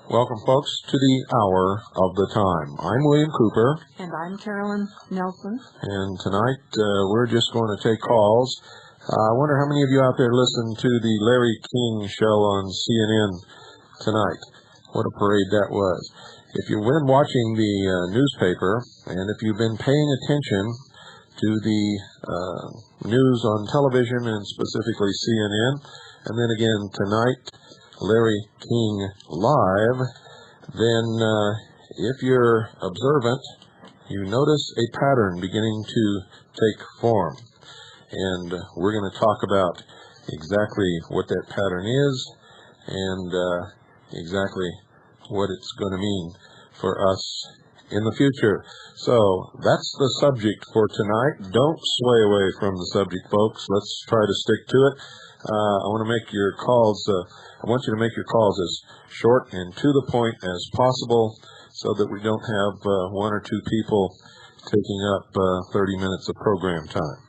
Welcome, folks, to the Hour of the Time. I'm William Cooper. And I'm Carolyn Nelson. And tonight we're just going to take calls. I wonder how many of you out there listen to the Larry King show on CNN tonight. What a parade that was. If you've been watching the newspaper, and if you've been paying attention to the news on television, and specifically CNN, and then again tonight, Larry King Live, then if you're observant, you notice a pattern beginning to take form. And we're going to talk about exactly what that pattern is and exactly what it's going to mean for us in the future. So that's the subject for tonight. Don't sway away from the subject, folks. Let's try to stick to it. I want to make your calls, I want you to make your calls as short and to the point as possible so that we don't have one or two people taking up 30 minutes of program time.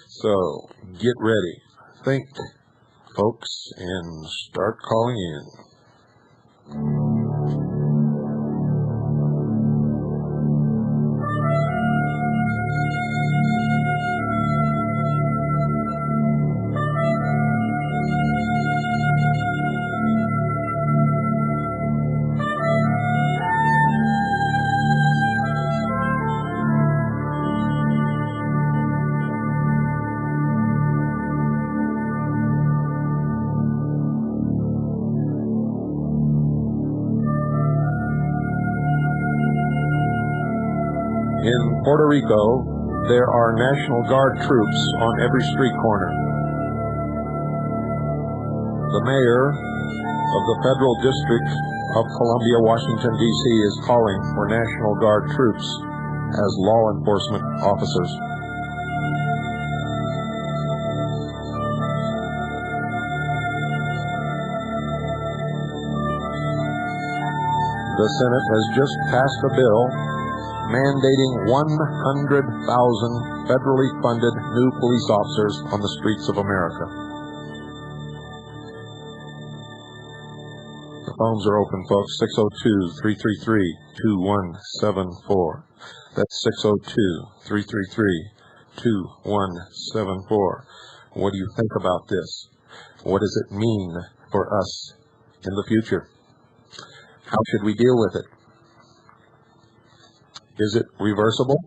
So get ready, think, folks, and start calling in. In Puerto Rico, there are National Guard troops on every street corner. The mayor of the Federal District of Columbia, Washington, D.C. is calling for National Guard troops as law enforcement officers. The Senate has just passed a bill mandating 100,000 federally funded new police officers on the streets of America. The phones are open, folks. 602-333-2174. That's 602-333-2174. What do you think about this? What does it mean for us in the future? How should we deal with it? Is it reversible?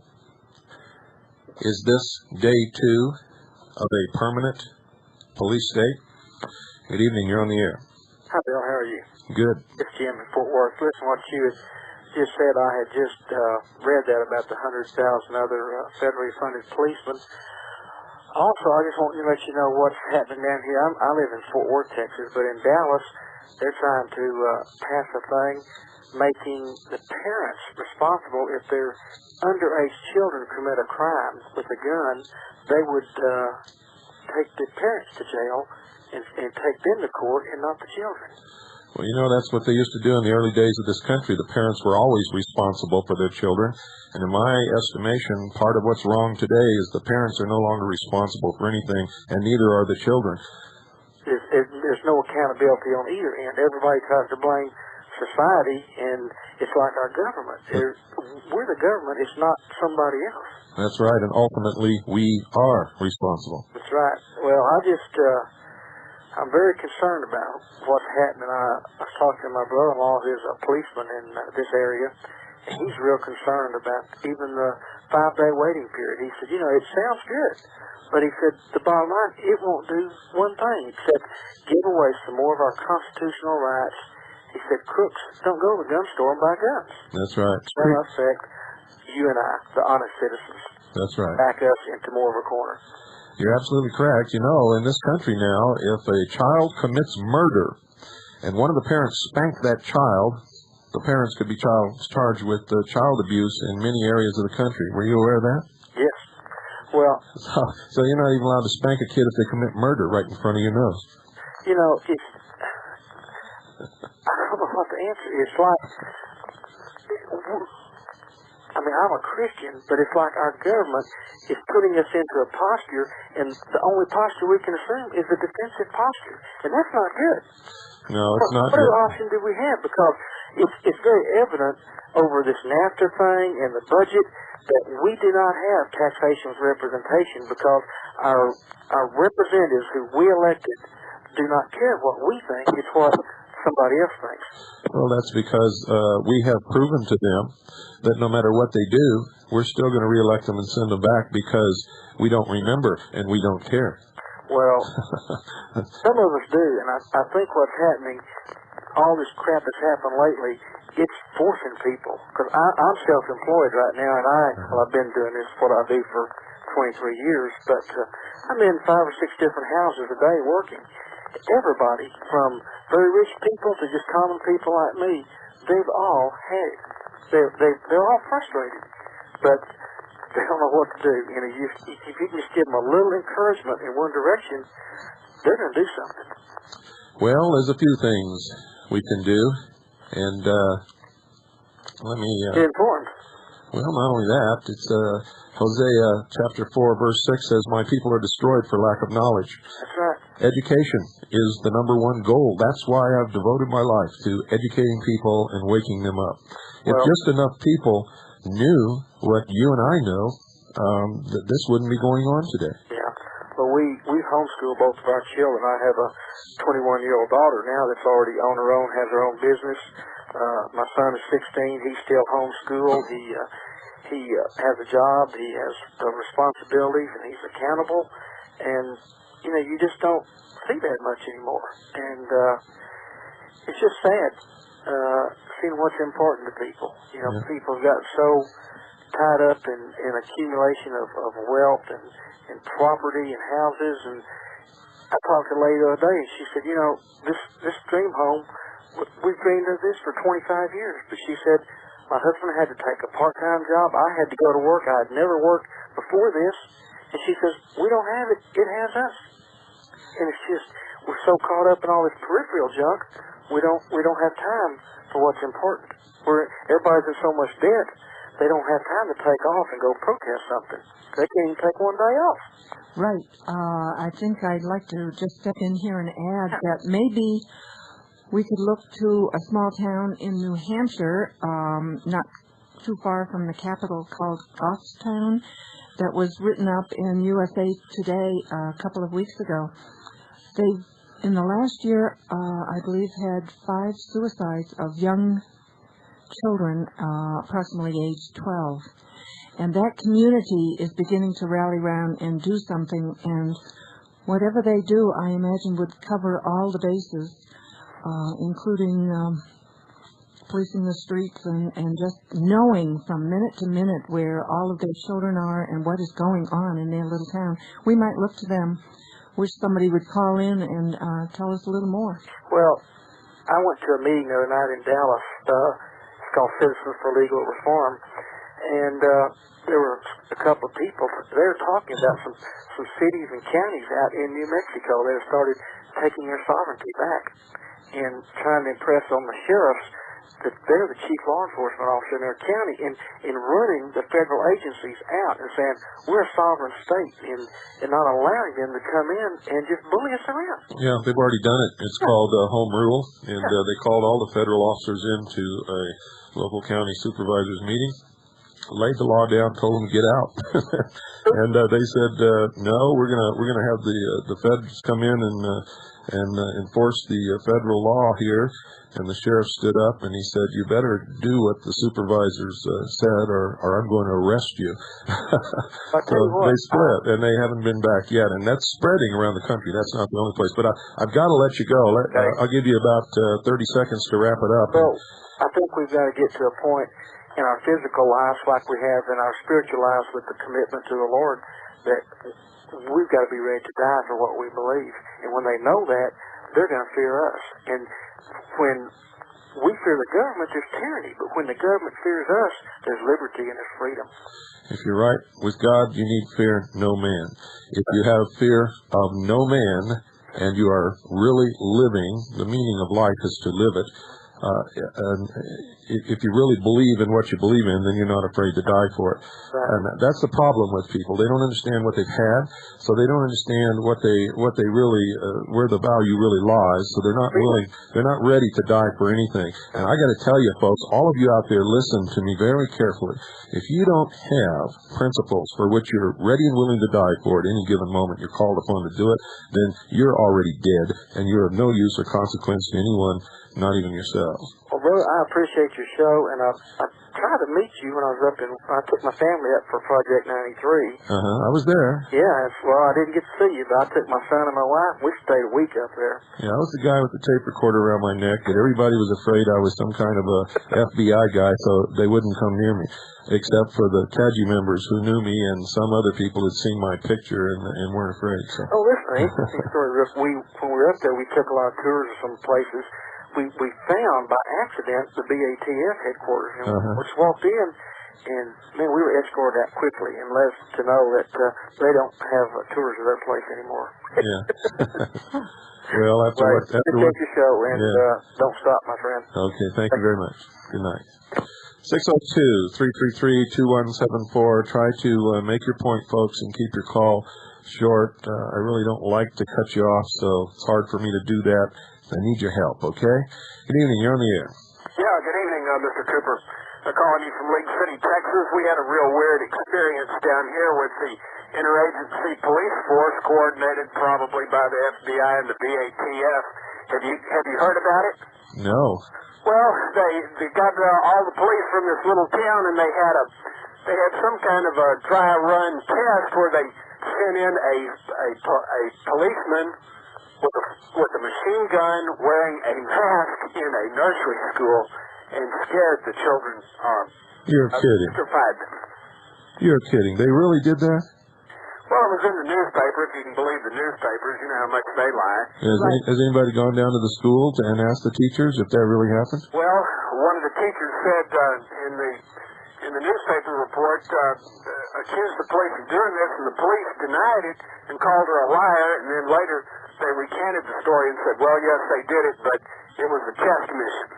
Is this day two of a permanent police state? Good evening, you're on the air. Hi, Bill, how are you? Good. It's Jim in Fort Worth. Listen, what you had just said, I had just read that about the 100,000 other federally funded policemen. Also, I just want to let you know what's happening down here. I live in Fort Worth, Texas, but in Dallas, they're trying to pass a thing making the parents responsible if their underage children commit a crime with a gun. They would take the parents to jail and take them to court and not the children. Well, you know, that's what they used to do in the early days of this country. The parents were always responsible for their children. And in my estimation, part of what's wrong today is the parents are no longer responsible for anything, and neither are the children. There's no accountability on either end. Everybody tries to blame society, and it's like our government. We're the government. It's not somebody else. That's right, and ultimately we are responsible. That's right. Well, I'm very concerned about what's happening. I was talking to my brother-in-law, who's a policeman in this area, he's real concerned about even the 5-day waiting period. He said, it sounds good, but he said the bottom line, it won't do one thing except give away some more of our constitutional rights. He said crooks don't go to the gun store and buy guns. That's right. That'll affect you and I, the honest citizens. That's right. Back us into more of a corner. You're absolutely correct. In this country now, if a child commits murder and one of the parents spanked that child, the parents could be charged with child abuse in many areas of the country. Were you aware of that? Yes. Well, so you're not even allowed to spank a kid if they commit murder right in front of your nose. It's, I don't know what the answer is. It's like, I'm a Christian, but it's like our government is putting us into a posture, and the only posture we can assume is a defensive posture, and that's not good. No, it's not good. What other option do we have? Because it's very evident over this NAFTA thing and the budget that we do not have taxation representation because our representatives who we elected do not care what we think. It's what somebody else thinks. Well, that's because we have proven to them that no matter what they do, we're still going to reelect them and send them back because we don't remember and we don't care. Well, some of us do, and I think what's happening, all this crap that's happened lately, it's forcing people. Because I'm self-employed right now, and I've been doing this, what I do for 23 years, but I'm in 5 or 6 different houses a day working. Everybody, from very rich people to just common people like me, they've all had it. They're all frustrated, but they don't know what to do. If you can just give them a little encouragement in one direction, they're going to do something. Well, there's a few things we can do, and let me... Get informed. Well, not only that, it's Hosea chapter 4, verse 6 says, "My people are destroyed for lack of knowledge." That's right. Education is the #1 goal. That's why I've devoted my life to educating people and waking them up. If just enough people knew what you and I know, that this wouldn't be going on today. Yeah. Well, we homeschool both of our children. I have a 21-year-old daughter now that's already on her own, has her own business. My son is 16. He's still homeschooled. He has a job. He has responsibilities, and he's accountable. And you just don't see that much anymore. And it's just sad seeing what's important to people. People have gotten so tied up in accumulation of wealth and property and houses. And I talked to a lady the other day, and she said, this dream home, we've dreamed of this for 25 years. But she said, my husband had to take a part-time job. I had to go to work. I had never worked before this. And she says, we don't have it. It has us. And it's just, we're so caught up in all this peripheral junk, we don't have time for what's important. Everybody's in so much debt, they don't have time to take off and go protest something. They can't even take one day off. Right. I think I'd like to just step in here and add that maybe we could look to a small town in New Hampshire, not too far from the capital, called Goffstown, that was written up in USA Today a couple of weeks ago. They've, in the last year, I believe, had 5 suicides of young children, approximately age 12. And that community is beginning to rally around and do something, and whatever they do, I imagine, would cover all the bases, including policing the streets and just knowing from minute to minute where all of their children are and what is going on in their little town. We might look to them. Wish somebody would call in and tell us a little more. Well, I went to a meeting the other night in Dallas. It's called Citizens for Legal Reform. And there were a couple of people. They were talking about some cities and counties out in New Mexico that have started taking their sovereignty back and trying to impress on the sheriffs that they're the chief law enforcement officer in their county in running the federal agencies out and saying, we're a sovereign state, and not allowing them to come in and just bully us around. Yeah, they've already done it. It's called home rule, and they called all the federal officers into a local county supervisors meeting, laid the law down, told them to get out, and they said, "No, we're gonna have the feds come in and enforce the federal law here." And the sheriff stood up and he said, "You better do what the supervisors said, or I'm going to arrest you." So they split, and they haven't been back yet. And that's spreading around the country. That's not the only place. But I've got to let you go. I'll give you about 30 seconds to wrap it up. Well, I think we've got to get to a point in our physical lives, like we have in our spiritual lives, with the commitment to the Lord, that we've got to be ready to die for what we believe. And when they know that, they're going to fear us. And when we fear the government, there's tyranny. But when the government fears us, there's liberty and there's freedom. If you're right with God, you need fear no man. If you have fear of no man, and you are really living, the meaning of life is to live it. And if you really believe in what you believe in, then you're not afraid to die for it. Right. And that's the problem with people. They don't understand what they've had, so they don't understand what they really, where the value really lies. So they're not willing, they're not ready to die for anything. And I got to tell you, folks, all of you out there, listen to me very carefully. If you don't have principles for which you're ready and willing to die for at any given moment, you're called upon to do it, then you're already dead, and you're of no use or consequence to anyone, not even yourselves. Well, brother, I appreciate your show, and I tried to meet you when I was up in. I took my family up for Project 93. I was there. Yeah, well, I didn't get to see you, but I took my son and my wife. We stayed a week up there. Yeah, I was the guy with the tape recorder around my neck, and everybody was afraid I was some kind of a FBI guy, so they wouldn't come near me, except for the CAGI members who knew me, and some other people had seen my picture and weren't afraid. So. Oh, listen, interesting story. When we were up there, we took a lot of tours of some places. We found by accident the BATF headquarters, and we just walked in, and man, we were escorted out quickly, and let us to know that they don't have tours of their place anymore. Yeah. Well, after right. what? After Take your show, and don't stop, my friend. Okay, thank you very much. Good night. 602-333-2174. Try to make your point, folks, and keep your call short. I really don't like to cut you off, so it's hard for me to do that. I need your help, okay? Good evening. You're on the air. Yeah, good evening, Mr. Cooper. I'm calling you from League City, Texas. We had a real weird experience down here with the interagency police force, coordinated probably by the FBI and the BATF. Have you heard about it? No. Well, they got all the police from this little town, and they had some kind of a dry run test where they sent in a policeman with a machine gun, wearing a mask in a nursery school, and scared the children. You're kidding. Petrified them. You're kidding. They really did that? Well, it was in the newspaper, if you can believe the newspapers. You know how much they lie. Has anybody gone down to the school and asked the teachers if that really happened? Well, one of the teachers said in the newspaper report, accused the police of doing this, and the police denied it and called her a liar, and then later they recanted the story and said, well, yes, they did it, but it was a test mission.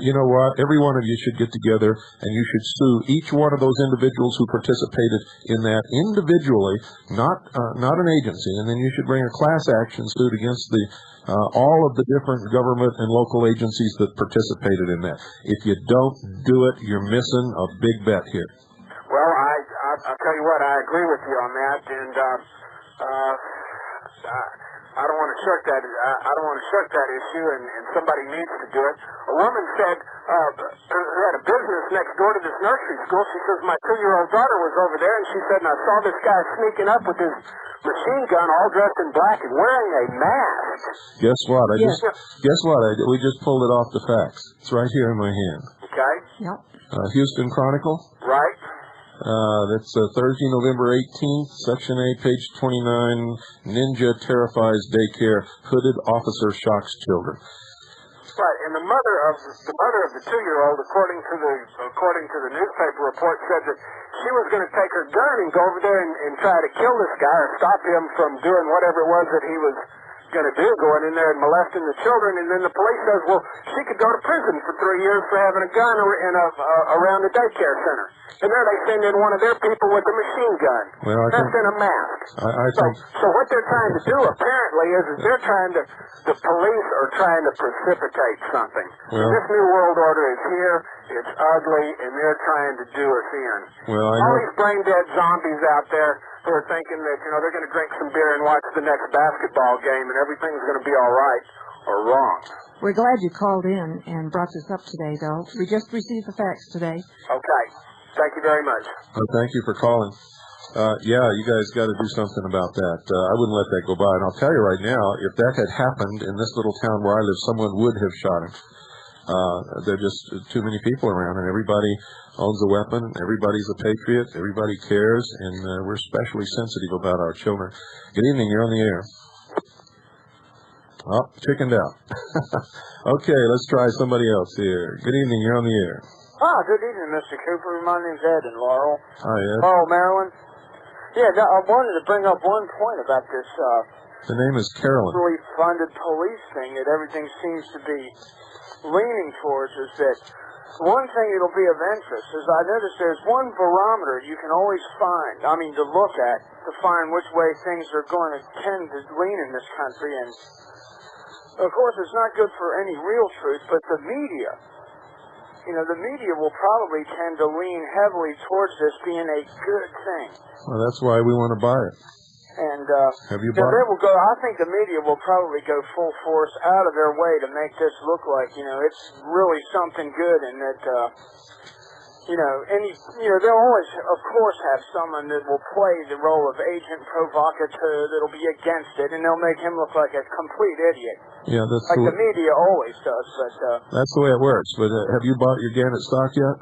You know what? Every one of you should get together, and you should sue each one of those individuals who participated in that individually, not an agency. And then you should bring a class action suit against all of the different government and local agencies that participated in that. If you don't do it, you're missing a big bet here. Well, I'll tell you what, I agree with you on that, and I don't want to shirk that. I don't want to shirk that issue, and somebody needs to do it. A woman said who had a business next door to this nursery school. She says my 2-year-old daughter was over there, and she said, and I saw this guy sneaking up with his machine gun, all dressed in black and wearing a mask. Guess what? We just pulled it off the facts. It's right here in my hand. Okay. Yep. Houston Chronicle. Right. That's Thursday, November 18th, Section A, page 29. Ninja terrifies daycare. Hooded officer shocks children. Right, and the mother of the 2-year-old, according to the newspaper report, said that she was going to take her gun and go over there and try to kill this guy or stop him from doing whatever it was that he was going to do, going in there and molesting the children. And then the police says, well, she could go to prison for 3 years for having a gun around the daycare center. And there they send in one of their people with a machine gun. Well, That's in a mask. I think So what they're trying to do, apparently, is they're trying to, the police are trying to precipitate something. Well- This new world order is here, it's ugly, and they're trying to do us in. Well, I All know. these brain-dead zombies out there who are thinking that, they're going to drink some beer and watch the next basketball game and everything's going to be all right, are wrong. We're glad you called in and brought this up today, though. We just received the facts today. Okay. Thank you very much. Thank you for calling. Yeah, you guys got to do something about that. I wouldn't let that go by. And I'll tell you right now, if that had happened in this little town where I live, someone would have shot him. There are just too many people around, and everybody owns a weapon. Everybody's a patriot. Everybody cares, and we're especially sensitive about our children. Good evening. You're on the air. Oh, chickened out. Okay, let's try somebody else here. Good evening. You're on the air. Good evening, Mr. Cooper. My name's Ed in Laurel. Hi, Ed. Oh, Maryland. Yeah, I wanted to bring up one point about this The name is Carolyn. really funded police thing that everything seems to be leaning towards is that one thing that'll be of interest is I noticed there's one barometer you can always find, to look at, to find which way things are going to tend to lean in this country. And, of course, it's not good for any real truth, but the media. The media will probably tend to lean heavily towards this being a good thing. Well, that's why we want to buy it. And Have you they bought it? will go. I think the media will probably go full force out of their way to make this look like it's really something good, and that they'll always, of course, have someone that will play the role of agent provocateur that'll be against it, and they'll make him look like a complete idiot, Yeah, that's like the media always does. But that's the way it works. But have you bought your Gannett stock yet?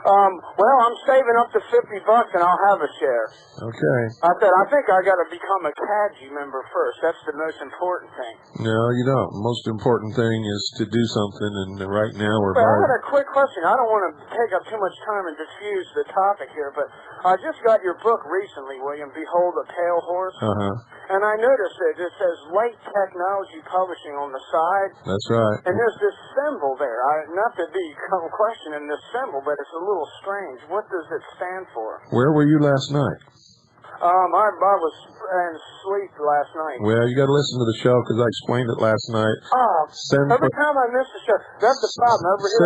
well, I'm saving up to $50 and I'll have a share. Okay. I think I got to become a CADG member first. That's the most important thing. No, you don't. The most important thing is to do something, and right now we're But I buying. got a quick question. I don't want to take up too much time and diffuse the topic here, but I just got your book recently, William, Behold a Pale Horse. And I noticed that it says Light Technology Publishing on the side. That's right. And there's this symbol there. Not to be questioning this symbol, but it's a little strange. What does it stand for? Where were you last night? I was in sleep last night. Well, you got to listen to the show because I explained it last night. Every time I miss the show, that's the problem. Over here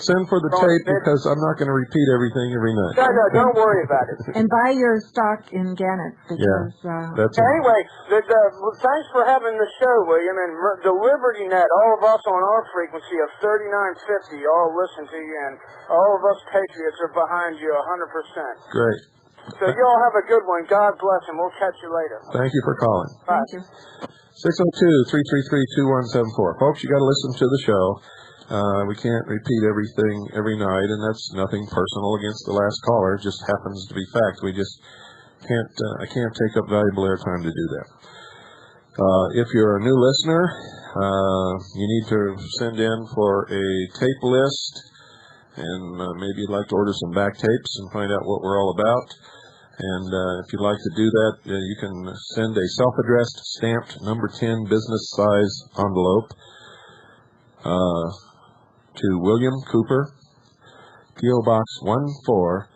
Send for the tape because I'm not going to repeat everything every night. No, don't worry about it. And buy your stock in Gannett because That's Anyway, thanks for having the show, William, and the Liberty Net, all of us on our frequency of 3950, all listen to you, and all of us patriots are behind you 100%. great. So you all have a good one. God bless, and we'll catch you later. Thank you for calling. thank you. 602-333-2174. Folks, you got to listen to the show. We can't repeat everything every night, and that's nothing personal against the last caller. It just happens to be fact. We just can't. I can't take up valuable airtime to do that. If you're a new listener, you need to send in for a tape list, and maybe you'd like to order some back tapes and find out what we're all about. And if you'd like to do that, you can send a self-addressed, stamped, number 10 business-size envelope to William Cooper, P.O. Box 1420,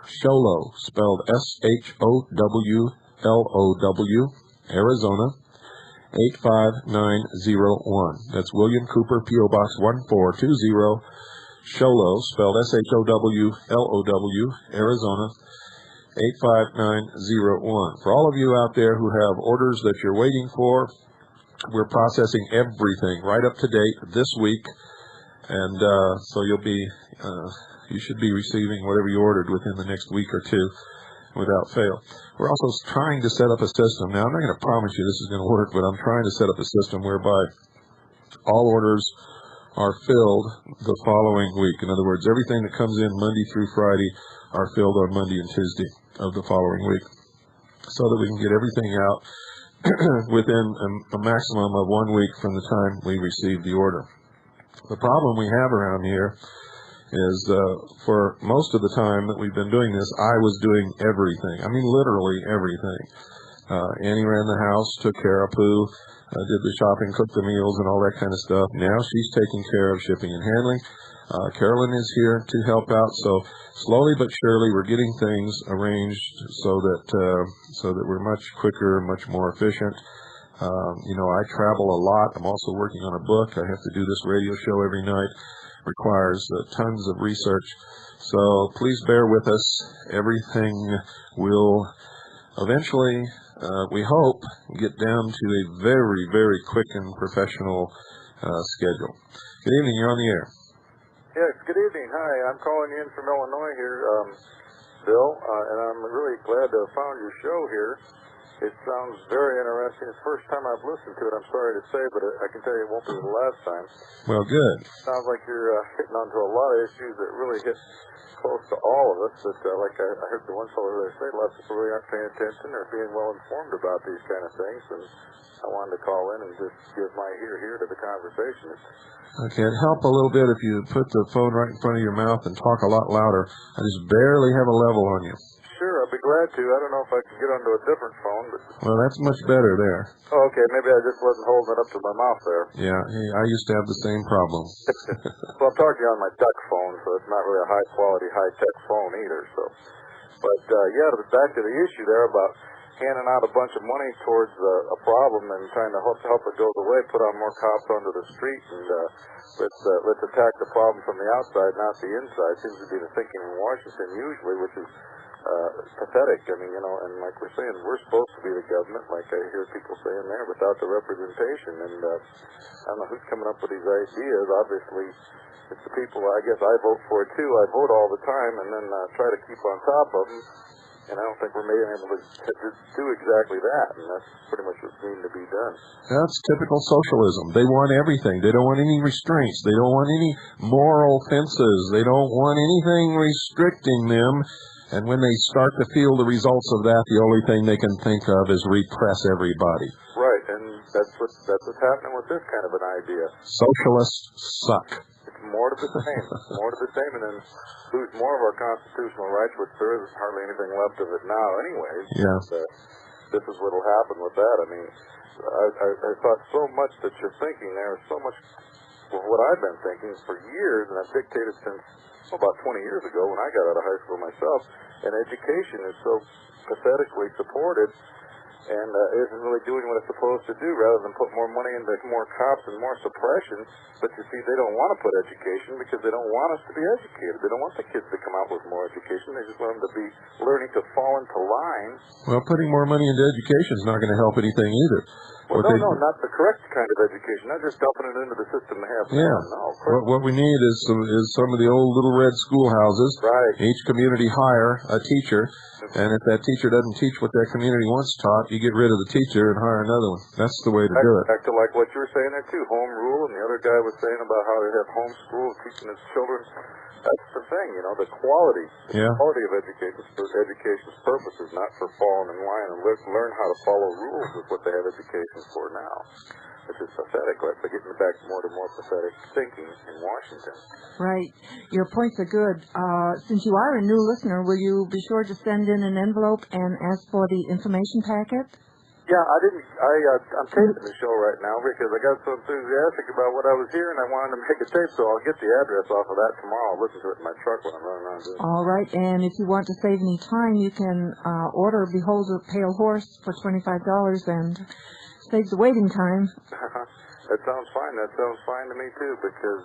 Sholo, spelled Showlow, Arizona, 85901. That's William Cooper, P.O. Box 1420, Sholo, spelled Showlow, Arizona, 85901. For all of you out there who have orders that you're waiting for, we're processing everything right up to date this week, and so you should be receiving whatever you ordered within the next week or two without fail. We're also trying to set up a system. Now, I'm not going to promise you this is going to work, but I'm trying to set up a system whereby all orders are filled the following week. In other words, everything that comes in Monday through Friday are filled on Monday and Tuesday of the following week, so that we can get everything out within a maximum of 1 week from the time we receive the order. The problem we have around here is for most of the time that we've been doing this, I was doing everything. I mean, literally everything. Annie ran the house, took care of Pooh, did the shopping, cooked the meals, and all that kind of stuff. Now she's taking care of shipping and handling. Carolyn is here to help out. So slowly but surely, we're getting things arranged so that we're much quicker, much more efficient. I travel a lot. I'm also working on a book. I have to do this radio show every night. Requires tons of research. So please bear with us. Everything will eventually, we hope, get down to a very, very quick and professional schedule. Good evening. You're on the air. Yes, good evening. Hi, I'm calling in from Illinois here, Bill, and I'm really glad to have found your show here. It sounds very interesting. It's the first time I've listened to it, I'm sorry to say, but I can tell you it won't be the last time. Well, good. Sounds like you're hitting onto a lot of issues that really hit close to all of us. That, like I heard the one fellow earlier say, a lot of people really aren't paying attention or being well informed about these kind of things, and I wanted to call in and just give my ear to the conversation. Okay, it'd help a little bit if you put the phone right in front of your mouth and talk a lot louder. I just barely have a level on you. Sure, I'll be glad to. I don't know if I can get onto a different phone, but... Well, that's much better there. Oh, okay, maybe I just wasn't holding it up to my mouth there. Yeah, hey, I used to have the same problem. Well, I'm talking on my duck phone, so it's not really a high-quality, high-tech phone either, so... But, back to the issue there about handing out a bunch of money towards a problem and trying to help it go away, put on more cops onto the street, and let's attack the problem from the outside, not the inside, seems to be the thinking in Washington usually, which is pathetic. I mean, and like we're saying, we're supposed to be the government, like I hear people saying there, without the representation. And I don't know who's coming up with these ideas. Obviously, it's the people I guess I vote for too. I vote all the time and then try to keep on top of them. And I don't think we're maybe able to do exactly that. And that's pretty much what's needing to be done. That's typical socialism. They want everything. They don't want any restraints. They don't want any moral fences. They don't want anything restricting them. And when they start to feel the results of that, the only thing they can think of is repress everybody. Right, and that's what's happening with this kind of an idea. Socialists suck. It's more to the same, and then lose more of our constitutional rights, which there isn't hardly anything left of it now anyways. Yeah. This is what will happen with that. I mean, I thought so much that you're thinking there, so much of what I've been thinking for years, and I've dictated since about 20 years ago when I got out of high school myself, and education is so pathetically supported and isn't really doing what it's supposed to do, rather than put more money into more cops and more suppression. But you see, they don't want to put education because they don't want us to be educated. They don't want the kids to come out with more education. They just want them to be learning to fall into line. Well, putting more money into education is not going to help anything either. Well, no, not the correct kind of education. Not just dumping it into the system to have fun. Yeah. No, what we need is some of the old little red schoolhouses. Right. Each community hire a teacher, and if that teacher doesn't teach what that community wants taught, you get rid of the teacher and hire another one. That's the way to do it. Back to like what you were saying there too, home rule, and the other guy was saying about how they have homeschool teaching his children. That's the thing, the quality. The quality of education for education's purposes, not for falling in line and learn how to follow rules is what they have education for now. It's just pathetic. Like they're getting back more to more pathetic thinking in Washington. Right. Your points are good. Since you are a new listener, will you be sure to send in an envelope and ask for the information packet? Yeah, I'm taping the show right now because I got so enthusiastic about what I was hearing. I wanted to make a tape, so I'll get the address off of that tomorrow. I'll listen to it in my truck when I'm running around doing it. All right, and if you want to save any time, you can order Behold a Pale Horse for $25 and save the waiting time. That sounds fine. That sounds fine to me, too, because,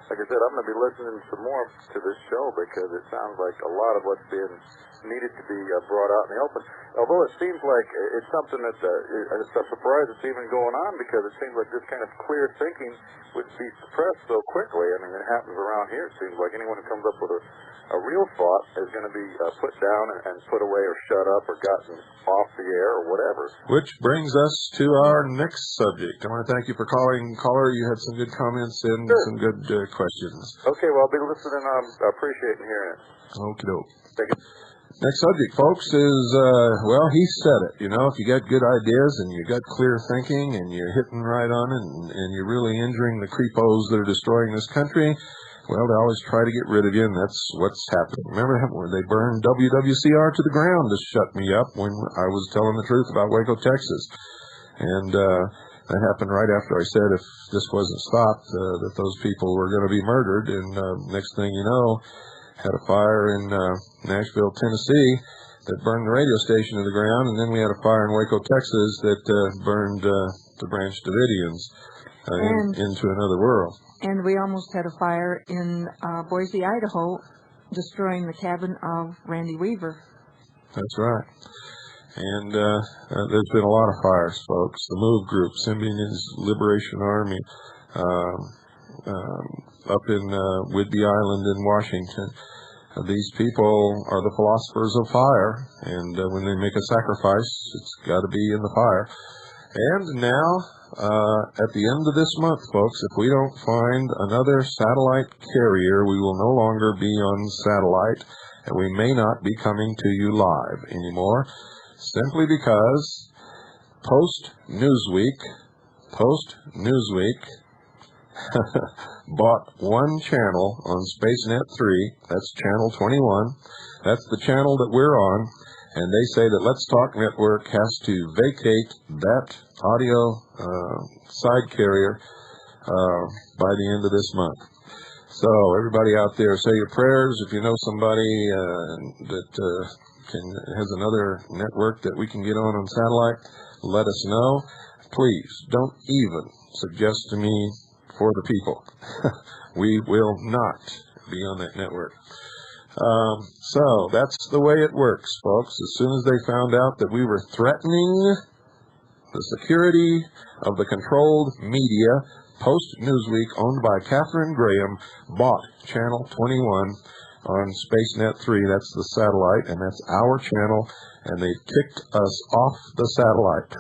like I said, I'm going to be listening some more to this show because it sounds like a lot of what's being needed to be brought out in the open. Although it seems like it's something that it's a surprise it's even going on because it seems like this kind of clear thinking would be suppressed so quickly. I mean, it happens around here. It seems like anyone who comes up with a real thought is going to be put down and put away or shut up or gotten off the air or whatever. Which brings us to our next subject. I want to thank you for calling. Caller, you had some good comments and some good questions. Okay, well, I'll be listening. I appreciate hearing it. Okie doke. Thank you. Next subject, folks, is, he said it. If you got good ideas and you got clear thinking and you're hitting right on it and you're really injuring the creepos that are destroying this country, well, they always try to get rid of you, and that's what's happening. Remember when they burned WWCR to the ground to shut me up when I was telling the truth about Waco, Texas? And That happened right after I said if this wasn't stopped, that those people were going to be murdered. And next thing you know, had a fire in Nashville, Tennessee that burned the radio station to the ground. And then we had a fire in Waco, Texas that burned the Branch Davidians into another world. And we almost had a fire in Boise, Idaho, destroying the cabin of Randy Weaver. That's right. And there's been a lot of fires, folks. The MOVE Group, Symbionese Liberation Army, up in Whidbey Island in Washington. These people are the philosophers of fire, and when they make a sacrifice, it's got to be in the fire. And now, at the end of this month, folks, if we don't find another satellite carrier, we will no longer be on satellite, and we may not be coming to you live anymore. Simply because Post-Newsweek bought one channel on SpaceNet 3, that's channel 21, that's the channel that we're on, and they say that Let's Talk Network has to vacate that audio side carrier by the end of this month. So everybody out there, say your prayers. If you know somebody that has another network that we can get on satellite, let us know. Please don't even suggest to me for the people. We will not be on that network. So that's the way it works, folks. As soon as they found out that we were threatening the security of the controlled media, Post-Newsweek, owned by Katharine Graham, bought Channel 21 on SpaceNet 3, that's the satellite, and that's our channel, and they kicked us off the satellite.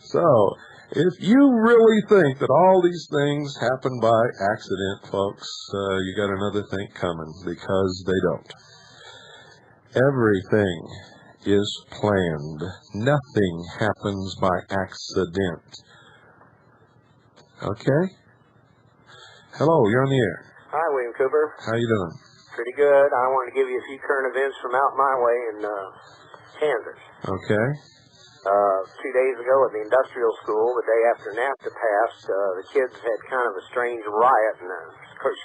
So, if you really think that all these things happen by accident, folks, you got another thing coming, because they don't. Everything is planned. Nothing happens by accident. Okay? Hello, you're on the air. Hi, William Cooper. How you doing? Pretty good. I wanted to give you a few current events from out my way in Kansas. Okay. 2 days ago at the industrial school, the day after NAFTA passed, the kids had kind of a strange riot, and the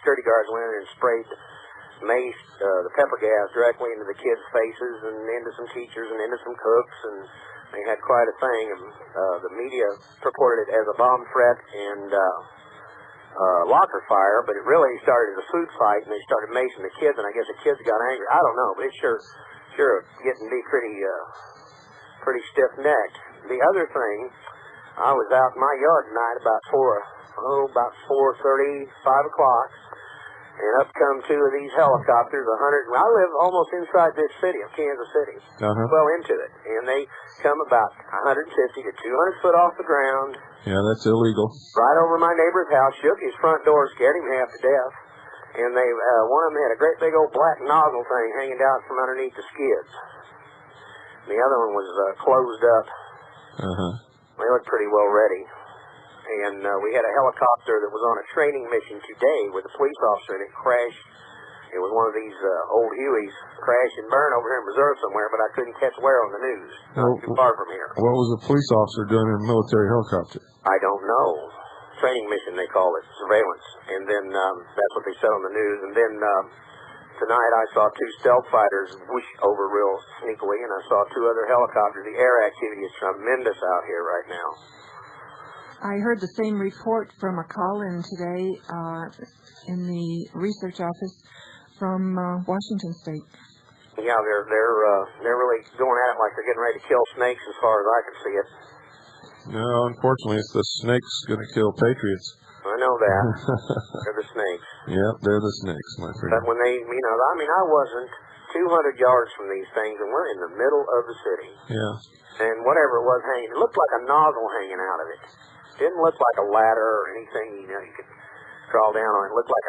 security guards went in and sprayed mace, the pepper gas directly into the kids' faces and into some teachers and into some cooks, and they had quite a thing. And the media purported it as a bomb threat and locker fire, but it really started as a food fight, and they started macing the kids, and I guess the kids got angry. I don't know, but it's sure getting to be pretty stiff-necked. The other thing, I was out in my yard tonight about 4:30, 5 o'clock, and up come two of these helicopters, I live almost inside this city of Kansas City, well into it, and they come about 150 to 200 foot off the ground. Yeah, that's illegal. Right over my neighbor's house, shook his front door, scared him half to death, and they one of them had a great big old black nozzle thing hanging down from underneath the skids. The other one was closed up. They looked pretty well ready. And we had a helicopter that was on a training mission today with a police officer, and it crashed. It was one of these old Hueys, crash and burn over here in Missouri somewhere, but I couldn't catch where on the news. Not too far from here. What was a police officer doing in a military helicopter? I don't know. Training mission, they call it, surveillance. And then that's what they said on the news. And then tonight I saw two stealth fighters whoosh over real sneakily, and I saw two other helicopters. The air activity is tremendous out here right now. I heard the same report from a call-in today in the research office from Washington State. Yeah, they're really going at it like they're getting ready to kill snakes as far as I can see it. No, unfortunately, it's the snakes going to kill patriots. I know that. They're the snakes. Yep, they're the snakes, my friend. But when they, I wasn't 200 yards from these things, and we're in the middle of the city. Yeah. And whatever it was hanging, it looked like a nozzle hanging out of it. Didn't look like a ladder or anything, you could crawl down on. It looked like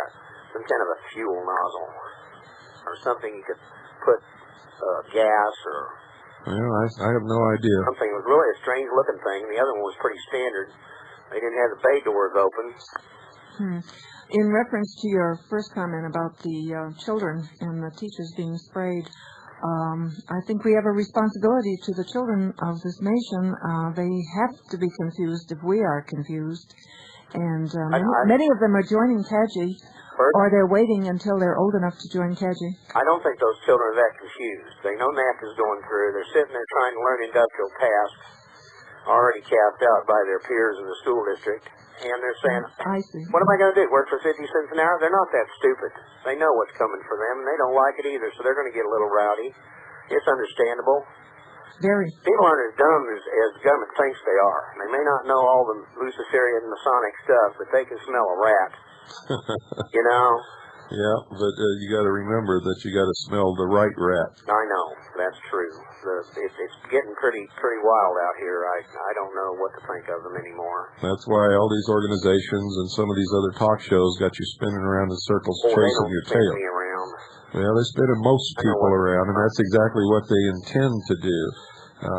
some kind of a fuel nozzle or something you could put gas or... Well, I have no idea. Something. It was really a strange-looking thing. The other one was pretty standard. They didn't have the bay doors open. In reference to your first comment about the children and the teachers being sprayed, I think we have a responsibility to the children of this nation. They have to be confused if we are confused. And many of them are joining CAGI, or they're waiting until they're old enough to join CAGI. I don't think those children are that confused. They know NAFTA's going through. They're sitting there trying to learn industrial tasks already capped out by their peers in the school district. And they're saying, I see. What am I going to do, work for 50 cents an hour? They're not that stupid. They know what's coming for them, and they don't like it either, so they're going to get a little rowdy. It's understandable. Very. People aren't as dumb as the government thinks they are. They may not know all the Luciferian Masonic stuff, but they can smell a rat. You know? Yeah, but you got to remember that you got to smell the right rat. I know. That's true. It's getting pretty wild out here. I don't know what to think of them anymore. That's why all these organizations and some of these other talk shows got you spinning around in circles, chasing your tail. Me around. Well, they're spinning most people around, and that's exactly what they intend to do.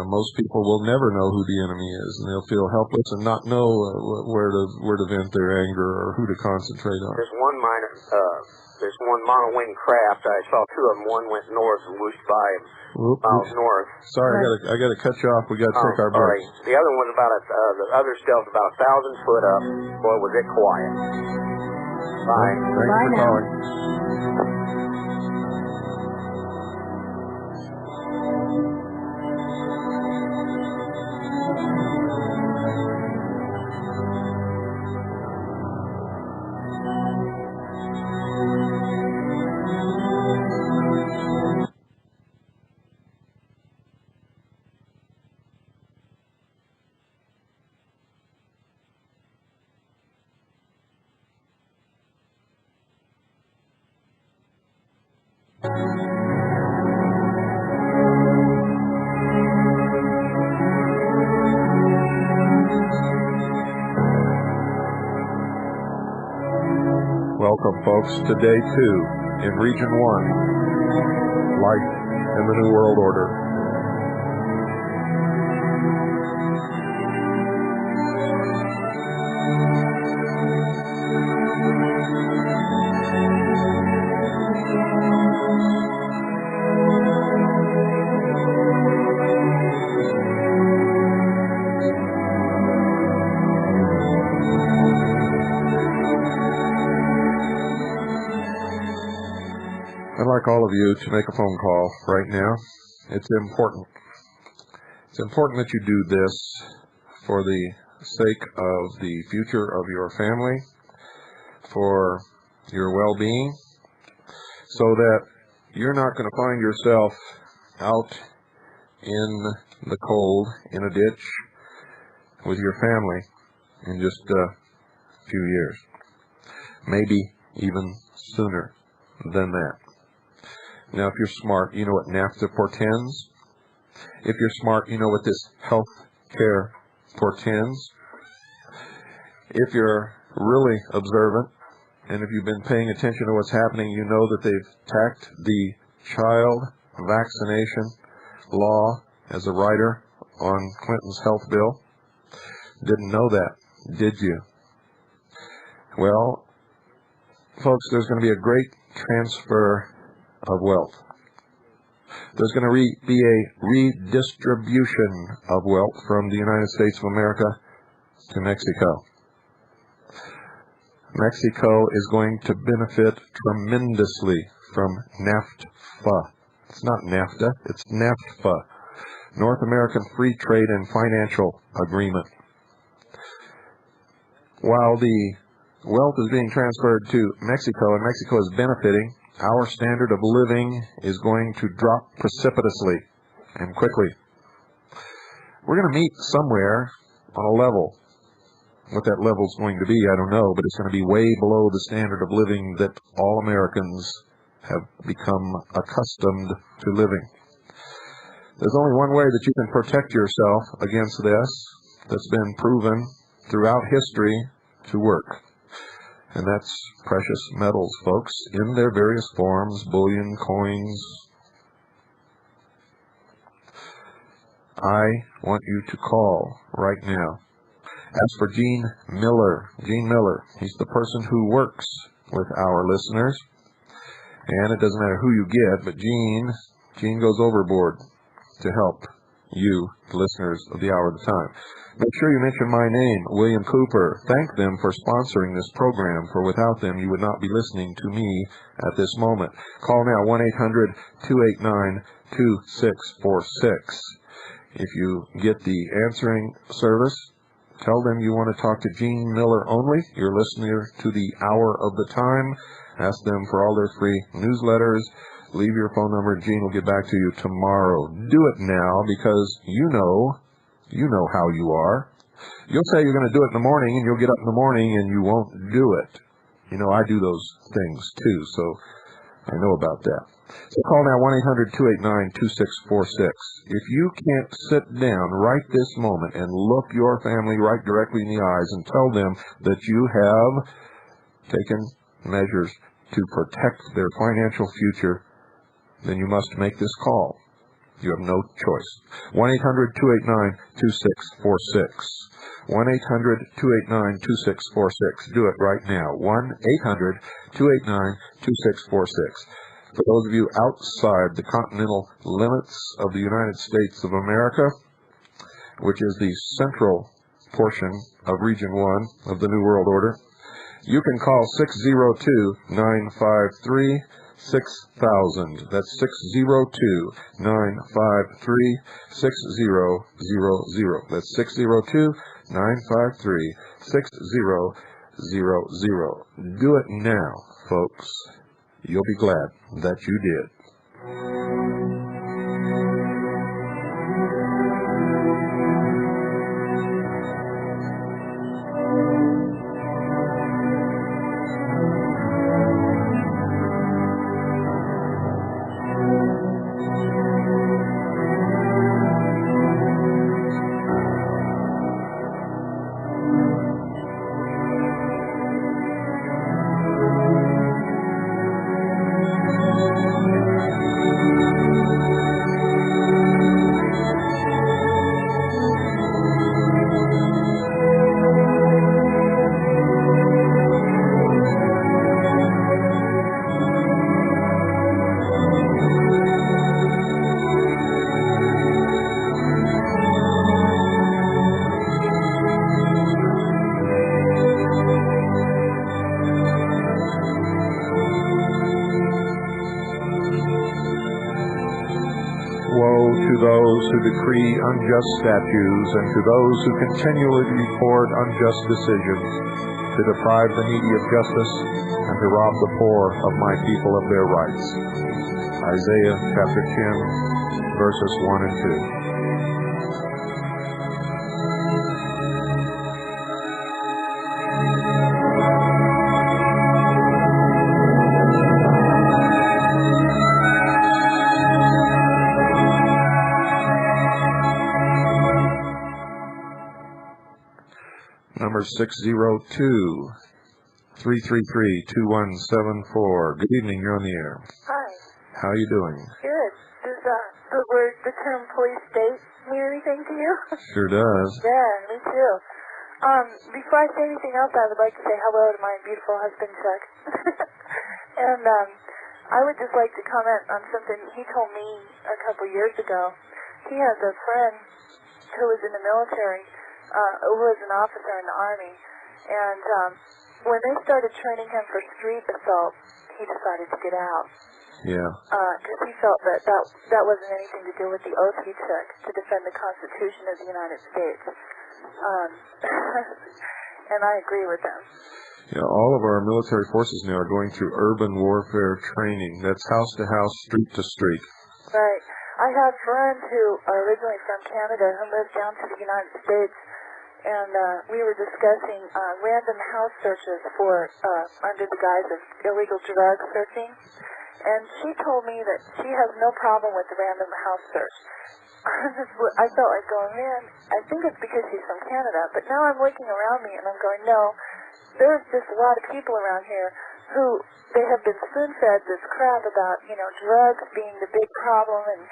Most people will never know who the enemy is, and they'll feel helpless and not know where to vent their anger or who to concentrate on. There's one monowing craft. I saw two of them. One went north and whooshed by miles north. Sorry, I got to cut you off. We got to take our break. The other one the other stealth about 1,000 foot up. Boy, was it quiet. Bye. Thanks for calling. Welcome, folks, to Day 2 in Region 1, Life in the New World Order. I'd like all of you to make a phone call right now. It's important. It's important that you do this for the sake of the future of your family, for your well-being, so that you're not going to find yourself out in the cold, in a ditch, with your family in just a few years. Maybe even sooner than that. Now, if you're smart, you know what NAFTA portends. If you're smart, you know what this health care portends. If you're really observant, and if you've been paying attention to what's happening, you know that they've tacked the child vaccination law as a rider on Clinton's health bill. Didn't know that, did you? Well, folks, there's going to be a great transfer of wealth. There's going to be a redistribution of wealth from the United States of America to Mexico. Mexico is going to benefit tremendously from NAFTA. It's not NAFTA, it's NAFTA, North American Free Trade and Financial Agreement. While the wealth is being transferred to Mexico and Mexico is benefiting, our standard of living is going to drop precipitously and quickly. We're going to meet somewhere on a level. What that level is going to be, I don't know, but it's going to be way below the standard of living that all Americans have become accustomed to living. There's only one way that you can protect yourself against this that's been proven throughout history to work. And that's precious metals, folks, in their various forms, bullion, coins. I want you to call right now. As for Gene Miller, he's the person who works with our listeners. And it doesn't matter who you get, but Gene Gene goes overboard to help you, the listeners of the Hour of the Time. Make sure you mention my name, William Cooper. Thank them for sponsoring this program, for without them you would not be listening to me at this moment. Call now, 1-800-289-2646. If you get the answering service, tell them you want to talk to Gene Miller only. You're listening to the Hour of the Time. Ask them for all their free newsletters. Leave your phone number. Gene will get back to you tomorrow. Do it now, because you know how you are. You'll say you're going to do it in the morning, and you'll get up in the morning and you won't do it. You know, I do those things too, so I know about that. So call now, 1-800-289-2646. If you can't sit down right this moment and look your family right directly in the eyes and tell them that you have taken measures to protect their financial future, then you must make this call. You have no choice. 1-800-289-2646. 1-800-289-2646. Do it right now. 1-800-289-2646. For those of you outside the continental limits of the United States of America, which is the central portion of Region 1 of the New World Order, you can call 602-953-6000. That's 602-953-6000. That's 602-953-6000. Do it now, folks. You'll be glad that you did. Who decree unjust statutes, and to those who continually record unjust decisions, to deprive the needy of justice, and to rob the poor of my people of their rights. Isaiah chapter 10, verses 1 and 2. Number 602-333-2174. Good evening, you're on the air. Hi. How are you doing? Good. Does the term police state mean anything to you? Sure does. Yeah, me too. Before I say anything else, I would like to say hello to my beautiful husband, Chuck. And I would just like to comment on something he told me a couple years ago. He has a friend who was in the military, who was an officer in the Army, and when they started training him for street assault, he decided to get out. Yeah. Because he felt that wasn't anything to do with the oath he took to defend the Constitution of the United States. And I agree with them. Yeah, all of our military forces now are going through urban warfare training. That's house to house, street to street. Right. I have friends who are originally from Canada who moved down to the United States, and we were discussing random house searches for under the guise of illegal drug searching. And she told me that she has no problem with the random house search. I felt like going, man, I think it's because she's from Canada. But now I'm looking around me and I'm going, no, there's just a lot of people around here who they have been spoon-fed this crap about, drugs being the big problem and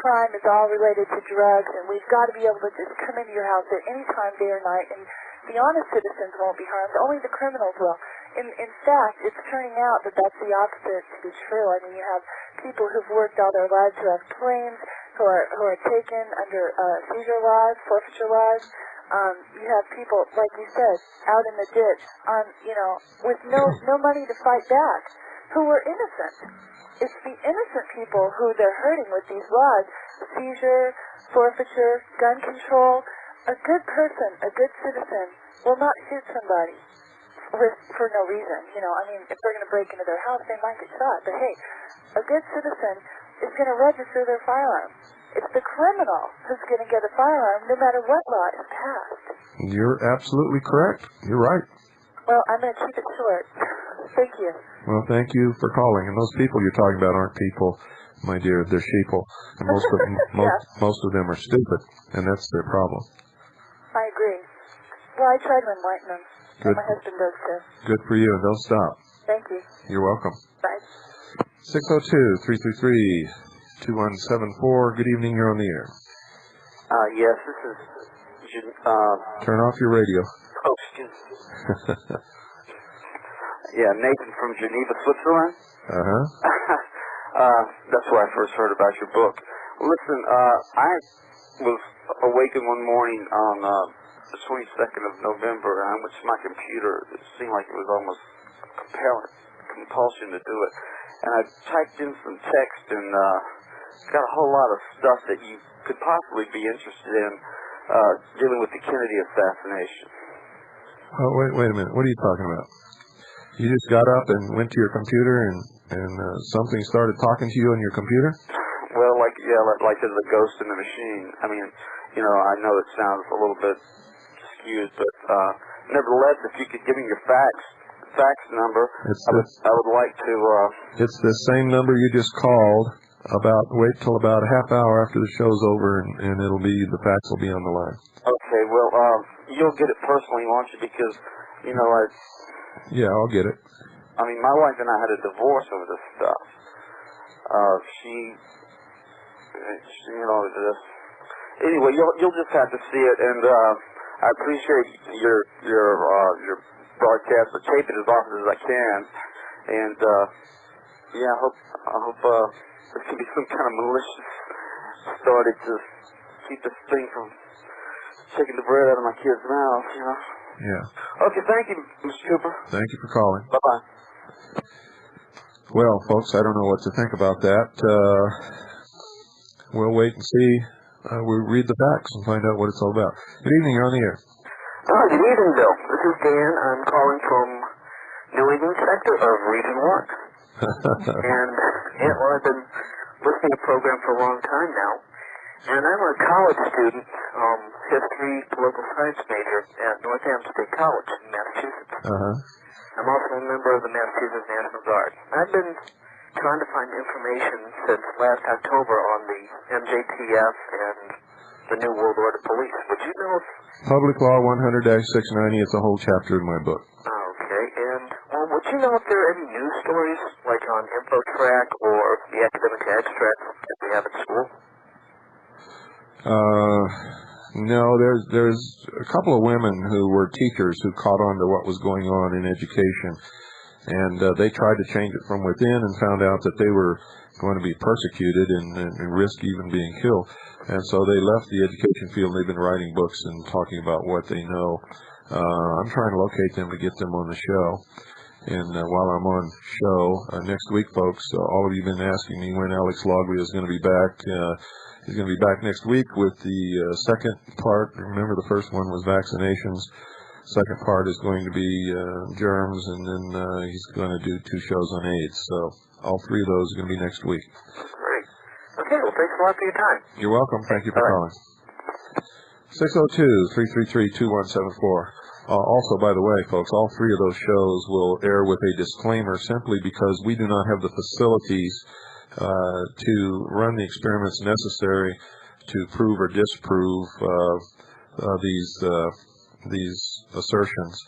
crime is all related to drugs, and we've got to be able to just come into your house at any time, day or night, and The honest citizens won't be harmed. Only the criminals will. In fact, it's turning out that that's the opposite to be true. I mean, you have people who've worked all their lives who have claims, who are taken under seizure laws, forfeiture laws. You have people, like you said, out in the ditch, with no money to fight back, who were innocent. It's the innocent people who they're hurting with these laws: seizure, forfeiture, gun control. A good person, a good citizen, will not shoot somebody for no reason. I mean, if they're going to break into their house, they might get shot. But hey, a good citizen is going to register their firearm. It's the criminal who's going to get a firearm no matter what law is passed. You're absolutely correct. You're right. Well, I'm going to keep it short. Thank you. Well, thank you for calling. And those people you're talking about aren't people, my dear. They're sheeple. And most of them are stupid, and that's their problem. I agree. Well, I try to enlighten them. Good. And my husband does too. Good for you. Don't stop. Thank you. You're welcome. Bye. 602-333-2174. Good evening. You're on the air. Yes, this is... Turn off your radio. Oh, excuse me. Yeah, Nathan from Geneva, Switzerland. That's where I first heard about your book. Listen, I was awakened one morning on the 22nd of November, and I went to my computer. It seemed like it was almost compulsion to do it. And I typed in some text, and got a whole lot of stuff that you could possibly be interested in dealing with the Kennedy assassination. Oh, wait a minute. What are you talking about? You just got up and went to your computer, and something started talking to you on your computer? Well, like there's a ghost in the machine. I mean, I know it sounds a little bit skewed, but nevertheless, if you could give me your fax number, I would like to... It's the same number you just called. Wait till about a half hour after the show's over, and the fax will be on the line. Okay, well, you'll get it personally, won't you? Because, Yeah, I'll get it. I mean, my wife and I had a divorce over this stuff. Anyway, you'll just have to see it, and I appreciate your broadcast, but tape it as often as I can, and I hope there can be some kind of malicious started to keep this thing from taking the bread out of my kid's mouth, Yeah. Okay, thank you, Mr. Cooper. Thank you for calling. Bye-bye. Well, folks, I don't know what to think about that. We'll wait and see. We'll read the facts and find out what it's all about. Good evening. You're on the air. Good evening, Bill. This is Dan. I'm calling from New England sector of Region 1. And, I've been listening to the program for a long time now. And I'm a college student, history, political science major at Northampton State College in Massachusetts. I'm also a member of the Massachusetts National Guard. I've been trying to find information since last October on the MJTF and the New World Order Police. Would you know if... Public Law 100-690. It's a whole chapter in my book. Okay, and would you know if there are any news stories, like on InfoTrack or the academic abstracts that we have at school? No, there's a couple of women who were teachers who caught on to what was going on in education, and they tried to change it from within and found out that they were going to be persecuted and risk even being killed. And so they left the education field. They've been writing books and talking about what they know. I'm trying to locate them to get them on the show. And while I'm on show next week, folks, all of you have been asking me when Alex Loglia is going to be back. He's going to be back next week with the second part. Remember, the first one was vaccinations. Second part is going to be germs, and then he's going to do 2 shows on AIDS. So all 3 of those are going to be next week. Great. Okay, well, thanks a lot for your time. You're welcome. Thank you for calling. 602-333-2174. Also, by the way, folks, all 3 of those shows will air with a disclaimer simply because we do not have the facilities to run the experiments necessary to prove or disprove these assertions.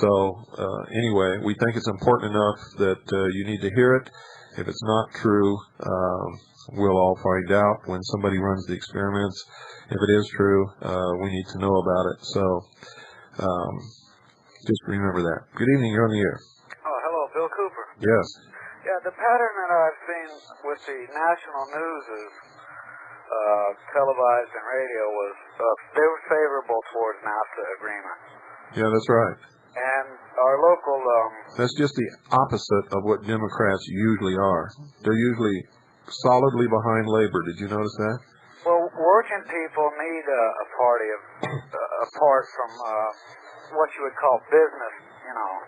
So anyway, we think it's important enough that you need to hear it. If it's not true, we'll all find out when somebody runs the experiments. If it is true, we need to know about it. So Just remember that. Good evening. You're on the air. Oh, hello, Bill Cooper. Yes. Yeah, the pattern that I've seen with the national news is televised and radio was they were favorable towards NAFTA agreement. Yeah, that's right. And our local... That's just the opposite of what Democrats usually are. They're usually solidly behind labor. Did you notice that? Well, working people need a party apart from what you would call business, you know.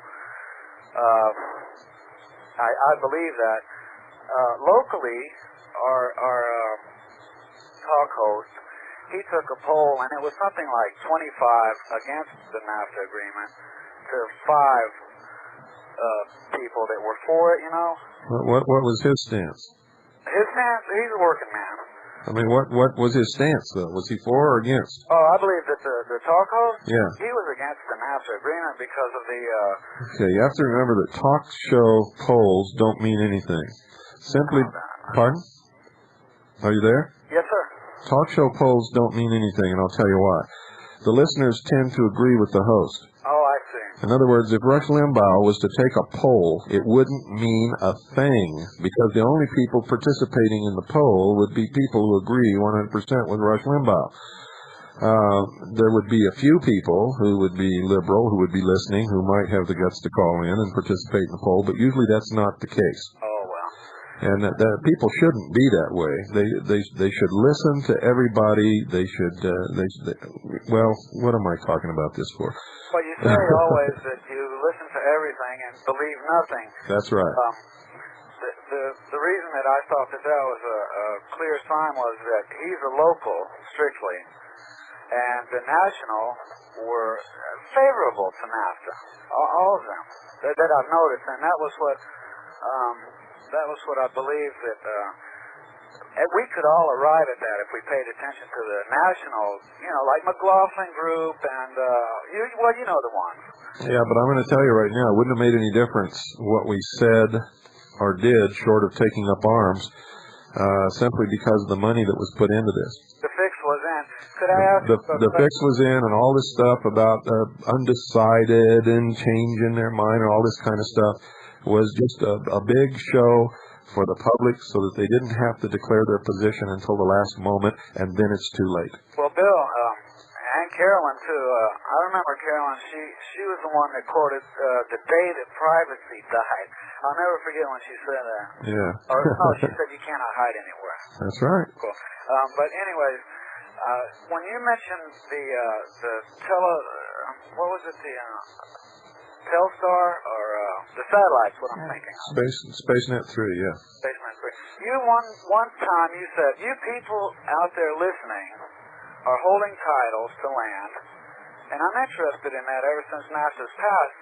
I believe that. Locally, our talk host, he took a poll, and it was something like 25 against the NAFTA agreement to 5 people that were for it, you know. What was his stance? His stance, he's a working man. I mean, what was his stance, though? Was he for or against? Oh, I believe that the talk host, yeah, he was against the NAFTA agreement because of the... Okay, you have to remember that talk show polls don't mean anything. Simply... Pardon? Are you there? Yes, sir. Talk show polls don't mean anything, and I'll tell you why. The listeners tend to agree with the host. Oh, I see. In other words, if Rush Limbaugh was to take a poll, it wouldn't mean a thing, because the only people participating in the poll would be people who agree 100% with Rush Limbaugh. There would be a few people who would be liberal, who would be listening, who might have the guts to call in and participate in the poll, but usually that's not the case. Oh, well. And that people shouldn't be that way. They should listen to everybody. They should. Well, what am I talking about this for? Well, you say always that you listen to everything and believe nothing. That's right. The reason that I thought that was a clear sign was that he's a local, strictly, and the national were favorable to NAFTA, all of them that I've noticed, and that was what I believe that we could all arrive at that if we paid attention to the national, you know, like McLaughlin Group and you know the ones. Yeah, but I'm going to tell you right now, it wouldn't have made any difference what we said or did, short of taking up arms, simply because of the money that was put into this. The fix was in. Could I ask? The fix was in, and all this stuff about undecided and changing their mind and all this kind of stuff was just a big show for the public so that they didn't have to declare their position until the last moment, and then it's too late. Well, Bill, and Carolyn, too. I remember Carolyn. She was the one that quoted the day that privacy died. I'll never forget when she said that. Yeah. Or, no, she said you cannot hide anywhere. That's right. Cool. But anyways, when you mentioned what was it, the Telstar or the satellites, what I'm thinking of. SpaceNet 3, yeah. SpaceNet 3. You one time you said, you people out there listening are holding titles to land, and I'm interested in that ever since NASA's passed,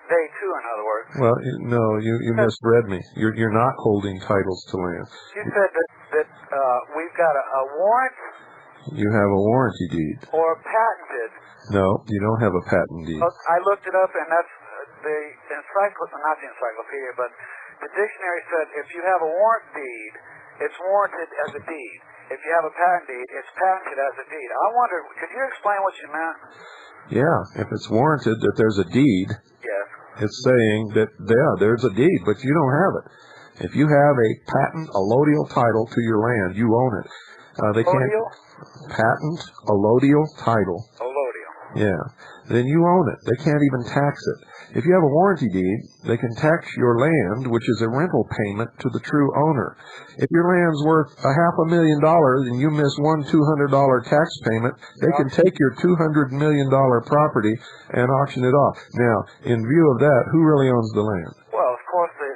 day 2 in other words. Well, no, you misread me. You're not holding titles to land. You said that we've got a warrant. You have a warranty deed. Or patented. No, you don't have a patent deed. I looked it up, and that's not the encyclopedia, but the dictionary said if you have a warrant deed, it's warranted as a deed. If you have a patent deed, it's patented as a deed. I wonder, could you explain what you meant? Yeah, if it's warranted that there's a deed, yes, it's saying that, there's a deed, but you don't have it. If you have a patent allodial title to your land, you own it. They can't patent allodial title. Allodial. Yeah. Then you own it. They can't even tax it. If you have a warranty deed, they can tax your land, which is a rental payment to the true owner. If your land's worth $500,000 and you miss one $200 tax payment, they can take your $200 million property and auction it off. Now, in view of that, who really owns the land? Well, of course, the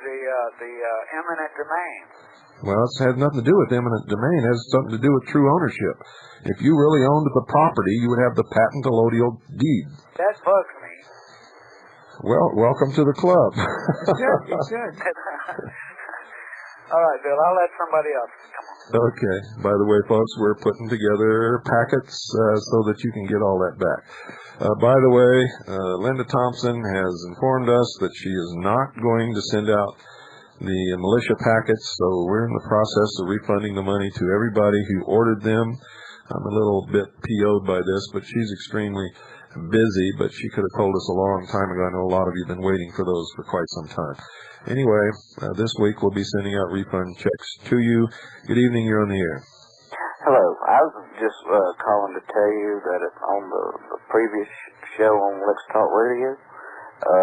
eminent domain. Well, it has nothing to do with eminent domain. It has something to do with true ownership. If you really owned the property, you would have the patent allodial deed. That bugs me. Well, welcome to the club. It's good. All right, Bill, I'll let somebody else come on. Okay. By the way, folks, we're putting together packets so that you can get all that back. By the way, Linda Thompson has informed us that she is not going to send out the militia packets, so we're in the process of refunding the money to everybody who ordered them. I'm a little bit PO'd by this, but she's extremely busy, but she could have told us a long time ago. I know a lot of you have been waiting for those for quite some time. Anyway, this week we'll be sending out refund checks to you. Good evening, you're on the air. Hello. I was just calling to tell you that on the previous show on Let's Talk Radio,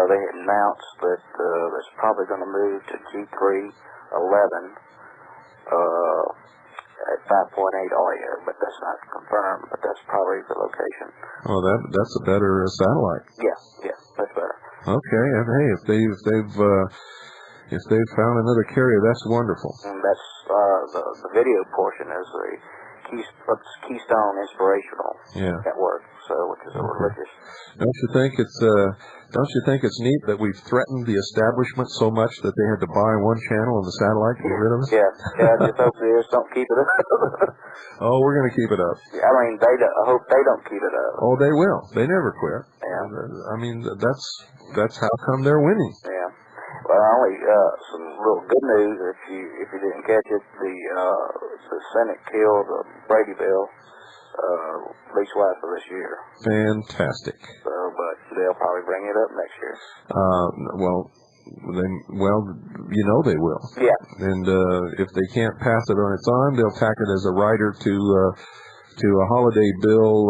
they had announced that it's probably going to move to G311 at 5.8 audio, but that's not confirmed, but that's probably the location. Oh, that's a better satellite. Yeah, that's better. Okay, and hey, if they've found another carrier, that's wonderful. And that's the video portion is the Keystone Inspirational Network, so which is a religious. Don't you think it's neat that we've threatened the establishment so much that they had to buy one channel on the satellite to get rid of us? Yeah. Just hope they just don't keep it up. Oh, we're going to keep it up. I mean, I hope they don't keep it up. Oh, they will. They never quit. Yeah. I mean, that's how come they're winning. Yeah. Well, only some real good news. If you didn't catch it, the Senate killed the Brady bill leastwise for this year. Fantastic. So, but they'll probably bring it up next year. They will. Yeah. And if they can't pass it on its own, they'll tack it as a rider to a holiday bill,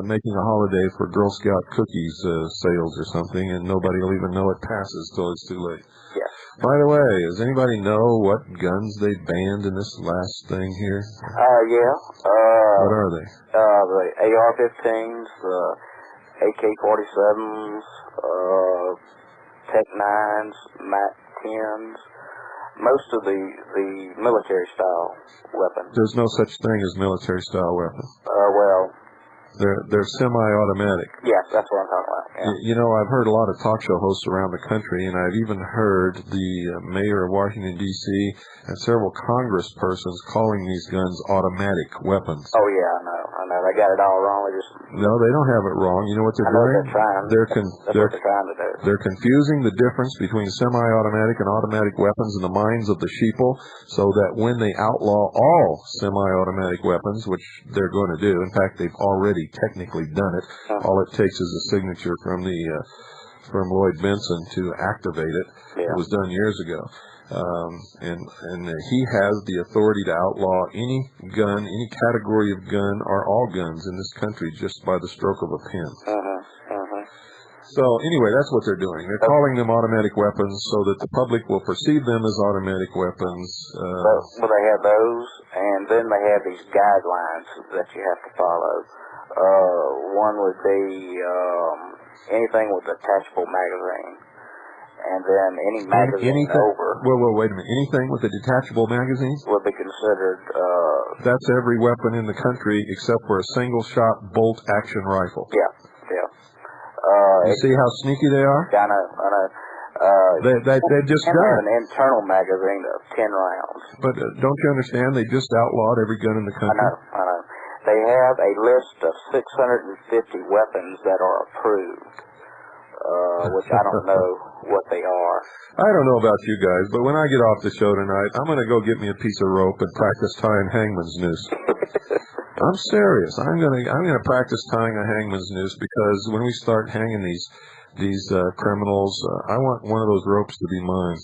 making a holiday for Girl Scout cookies sales or something, and nobody will even know it passes till it's too late. Yeah. By the way, does anybody know what guns they banned in this last thing here? Yeah. What are they? The AR-15s, the AK-47s, Tech-9s, MAC-10s, most of the military-style weapons. There's no such thing as military-style weapons. Well... They're semi-automatic. Yeah, that's what I'm talking about. Yeah. You know, I've heard a lot of talk show hosts around the country, and I've even heard the mayor of Washington, D.C., and several congresspersons calling these guns automatic weapons. Oh, yeah, I know. They got it all wrong. No, they don't have it wrong. You know what they're doing? They're trying. That's what they're trying to do. They're confusing the difference between semi-automatic and automatic weapons in the minds of the sheeple, so that when they outlaw all semi-automatic weapons, which they're going to do, in fact, they've already technically done it. All it takes is a signature from Lloyd Benson to activate it. Yeah. It was done years ago. And he has the authority to outlaw any gun, any category of gun, or all guns in this country just by the stroke of a pen. So anyway, that's what they're doing. They're calling them automatic weapons so that the public will perceive them as automatic weapons. Well, they have those, and then they have these guidelines that you have to follow. One would be anything with attachable magazine. And then any magazine over... Well, wait a minute. Anything with a detachable magazine? Would be considered... That's every weapon in the country except for a single-shot bolt-action rifle. Yeah. You see how sneaky they are? I know. They just have done an internal magazine of 10 rounds. But don't you understand? They just outlawed every gun in the country. I know. They have a list of 650 weapons that are approved, which I don't know what they are. I don't know about you guys, but when I get off the show tonight, I'm going to go get me a piece of rope and practice tying hangman's noose. I'm serious. I'm gonna practice tying a hangman's noose, because when we start hanging these criminals, I want one of those ropes to be mine.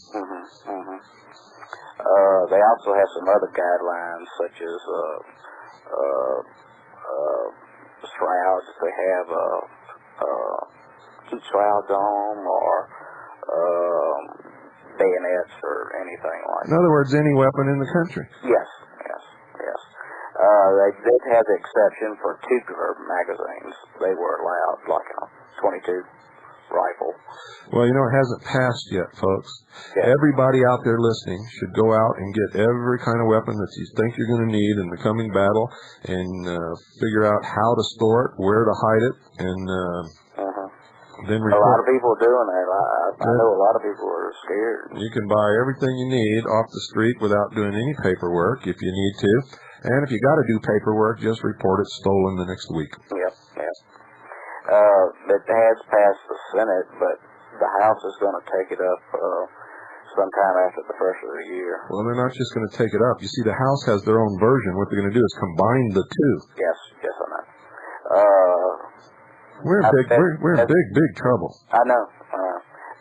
They also have some other guidelines, such as shrouds. If they have heat shrouds on, or bayonets, or anything like that. In other words, any weapon in the country. Yes. They did have the exception for tubular magazines. They were allowed, like a 22 rifle. Well, you know, it hasn't passed yet, folks. Yeah. Everybody out there listening should go out and get every kind of weapon that you think you're going to need in the coming battle, and figure out how to store it, where to hide it, and then report. A lot of people are doing that. I know a lot of people are scared. You can buy everything you need off the street without doing any paperwork if you need to. And if you got to do paperwork, just report it stolen the next week. Yep. It has passed the Senate, but the House is going to take it up sometime after the first of the year. Well, they're not just going to take it up. You see, the House has their own version. What they're going to do is combine the two. Yes, I know. We're in big trouble. I know.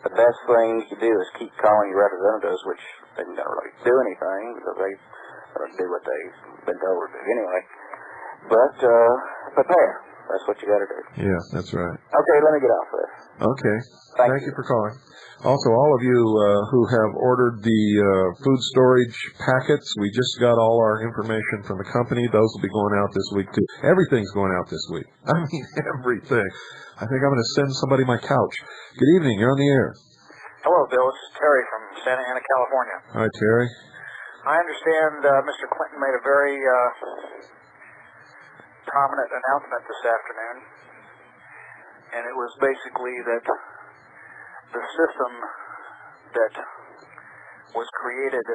The best thing you can do is keep calling your representatives, which they don't really do anything because they do what they've been told to do anyway. But prepare. That's what you got to do. Yeah, that's right. Okay, let me get off this. Okay. Thank you you for calling. Also, all of you who have ordered the food storage packets, we just got all our information from the company. Those will be going out this week, too. Everything's going out this week. I mean, everything. I think I'm going to send somebody my couch. Good evening. You're on the air. Hello, Bill. This is Terry from Santa Ana, California. Hi, Terry. I understand Mr. Clinton made a very prominent announcement this afternoon, and it was basically that the system that was created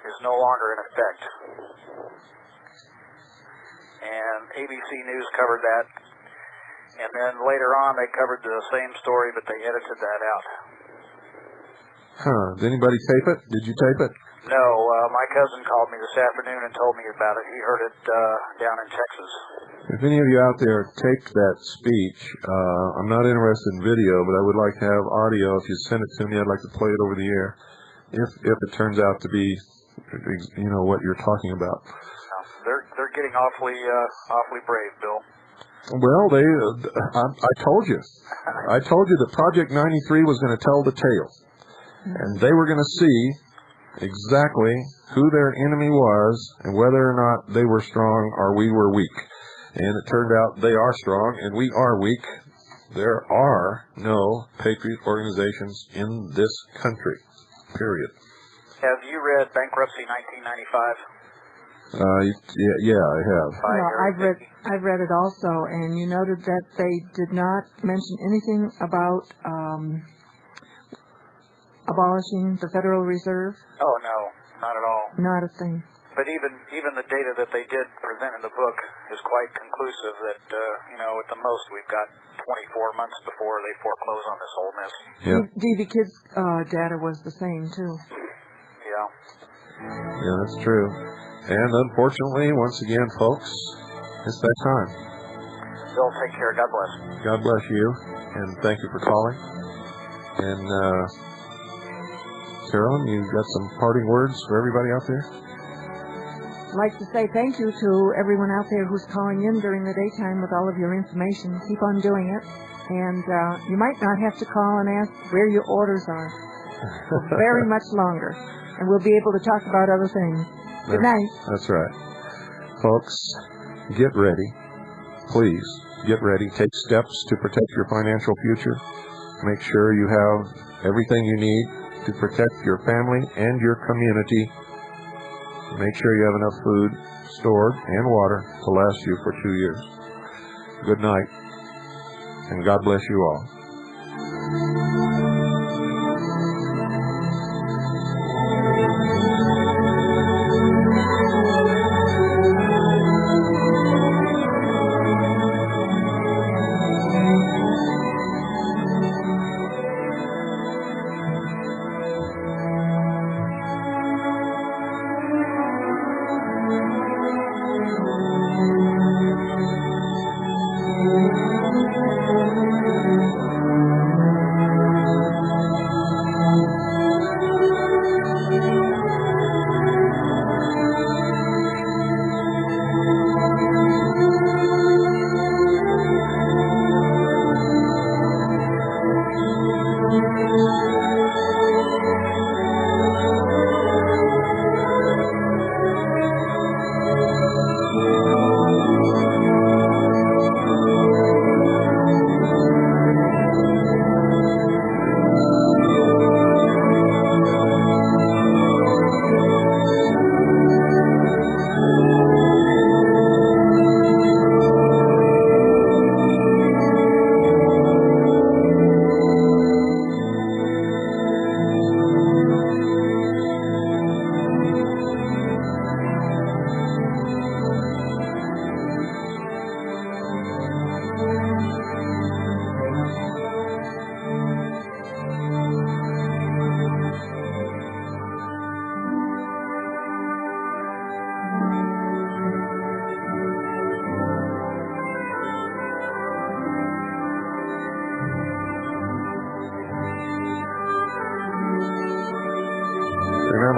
is no longer in effect. And ABC News covered that, and then later on they covered the same story, but they edited that out. Huh. Did anybody tape it? Did you tape it? No, my cousin called me this afternoon and told me about it. He heard it down in Texas. If any of you out there take that speech, I'm not interested in video, but I would like to have audio. If you send it to me, I'd like to play it over the air. If it turns out to be, what you're talking about. They're getting awfully brave, Bill. Well, I told you. I told you that Project 93 was going to tell the tale. And they were going to see exactly who their enemy was and whether or not they were strong or we were weak. And it turned out they are strong and we are weak. There are no patriot organizations in this country, period. Have you read Bankruptcy 1995? Yeah, I have. I've read it also, and you noted that they did not mention anything about abolishing the Federal Reserve? Oh, no, not at all. Not a thing. But even the data that they did present in the book is quite conclusive that, at the most we've got 24 months before they foreclose on this whole mess. Yeah. DV Kids data was the same, too. Yeah. Yeah, that's true. And unfortunately, once again, folks, it's that time. Bill, take care. God bless. God bless you, and thank you for calling. And, Carolyn, you got some parting words for everybody out there? I'd like to say thank you to everyone out there who's calling in during the daytime with all of your information. Keep on doing it. And you might not have to call and ask where your orders are for very much longer. And we'll be able to talk about other things. Good night. That's right. Folks, get ready. Please, get ready. Take steps to protect your financial future. Make sure you have everything you need to protect your family and your community. Make sure you have enough food stored and water to last you for 2 years. Good night, and God bless you all.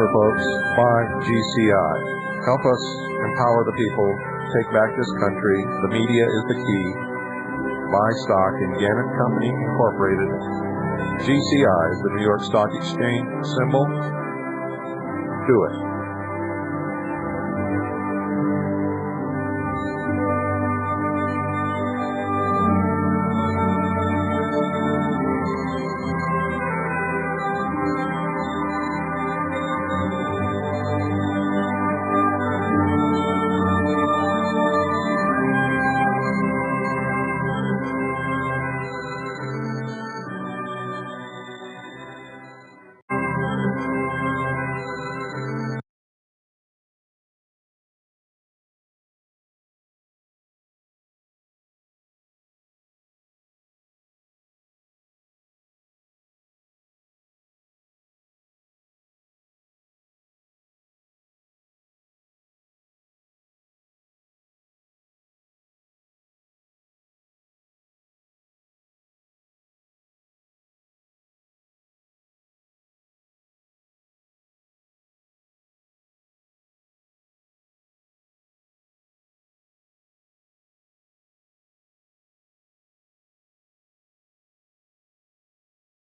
Remember, folks, buy GCI. Help us empower the people, take back this country. The media is the key. Buy stock in Gannon Company Incorporated. GCI is the New York Stock Exchange symbol. Do it.